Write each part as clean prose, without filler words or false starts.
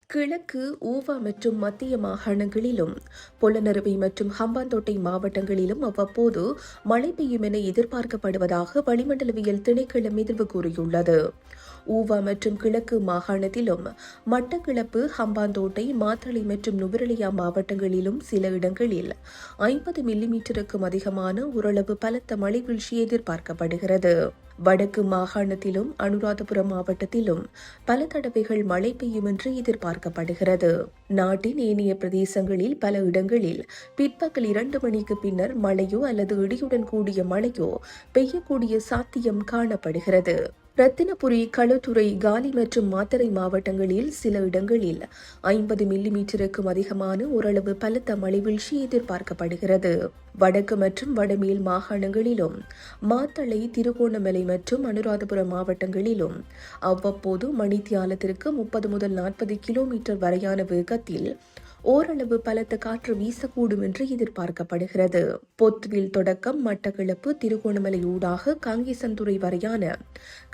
கிழக்கு, ஊவா மற்றும் மத்திய மாகாணங்களிலும், பொலனறுவை மற்றும் ஹம்பாந்தோட்டை மாவட்டங்களிலும் அவ்வப்போது மழை பெய்யும் என எதிர்பார்க்கப்படுவதாக வளிமண்டலவியல் திணைக்களம் எதிர்வு கூறியுள்ளது. ஊவா மற்றும் கிழக்கு மாகாணத்திலும், மட்டக்களப்பு, ஹம்பாந்தோட்டை, மாத்தளை மற்றும் நுவரெலியா மாவட்டங்களிலும் சில இடங்களில் 50 மில்லிமீட்டருக்கும் அதிகமான ஓரளவு பலத்த மழை வீழ்ச்சி எதிர்பார்க்கப்படுகிறது. வடக்கு மாகாணத்திலும் அனுராதபுரம் மாவட்டத்திலும் பல தடவைகள் மழை பெய்யும் என்று எதிர்பார்க்கப்படுகிறது. நாட்டின் ஏனைய பிரதேசங்களில் பல இடங்களில் பிற்பகல் 2 மணிக்கு பின்னர் மழையோ அல்லது இடியுடன் கூடிய மழையோ பெய்யக்கூடிய சாத்தியம் காணப்படுகிறது. ரத்தினபுரி, களுத்துறை, காலி மற்றும் மாத்தறை மாவட்டங்களில் சில இடங்களில் 50 மில்லிமீட்டருக்கும் அதிகமான ஓரளவு பலத்த மழை வீழ்ச்சி எதிர்பார்க்கப்படுகிறது. வடக்கு மற்றும் வடமேல் மாகாணங்களிலும், மாத்தளை, திருகோணமலை மற்றும் அனுராதபுரம் மாவட்டங்களிலும் அவ்வப்போது மணித்தியாலத்திற்கு 30 முதல் 40 கிலோமீட்டர் வரையான வேகத்தில் ஓரளவு பலத்த காற்று வீசக்கூடும் என்று எதிர்பார்க்கப்படுகிறது. பொத்துவில் தொடக்கம் மட்டக்களப்பு, திருகோணமலை ஊடாக காங்கேசன்துறை வரையான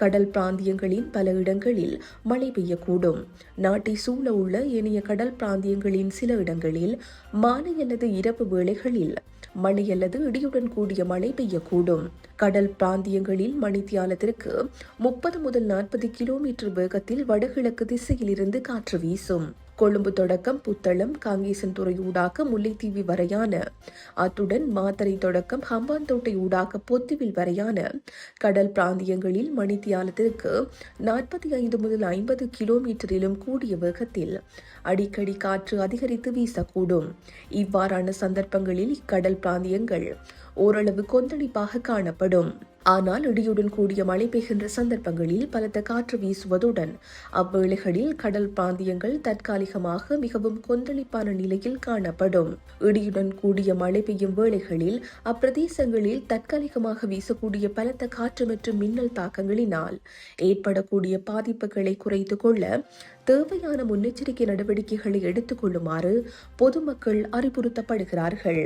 கடல் பிராந்தியங்களின் பல இடங்களில் மழை பெய்யக்கூடும். நாட்டை சூழ உள்ள ஏனைய கடல் பிராந்தியங்களின் சில இடங்களில் மாலை அல்லது இரவு வேளைகளில் மழை அல்லது இடியுடன் கூடிய மழை பெய்யக்கூடும். கடல் பிராந்தியங்களில் மணித்தியாலத்திற்கு 30 முதல் 40 கிலோமீட்டர் வேகத்தில் வடகிழக்கு திசையிலிருந்து காற்று வீசும். கொழும்பு தொடக்கம் புத்தளம், காங்கேசன்துறை ஊடாக முல்லைத்தீவு வரையான, அத்துடன் மாத்தறை தொடக்கம் ஹம்பாந்தோட்டை ஊடாக பொத்துவில் வரையான கடல் பிராந்தியங்களில் மணித்தியாலத்திற்கு 45 முதல் 50 கிலோமீட்டரிலும் கூடிய வேகத்தில் அடிக்கடி காற்று அதிகரித்து வீசக்கூடும். இவ்வாறான சந்தர்ப்பங்களில் இக்கடல் பிராந்தியங்கள் ஓரளவு கொந்தளிப்பாக காணப்படும். ஆனால் இடியுடன் கூடிய மழை பெய்கின்ற சந்தர்ப்பங்களில் பலத்த காற்று வீசுவதுடன் அவ்வேளைகளில் கடல் பிராந்தியங்கள் தற்காலிகமாக மிகவும் கொந்தளிப்பான நிலையில் காணப்படும். இடியுடன் கூடிய மழை பெய்யும் வேளைகளில் அப்பிரதேசங்களில் தற்காலிகமாக வீசக்கூடிய பலத்த காற்று மற்றும் மின்னல் தாக்கங்களினால் ஏற்படக்கூடிய பாதிப்புகளை குறைத்துக் கொள்ள தேவையான முன்னெச்சரிக்கை நடவடிக்கைகளை எடுத்துக் கொள்ளுமாறு பொதுமக்கள் அறிவுறுத்தப்படுகிறார்கள்.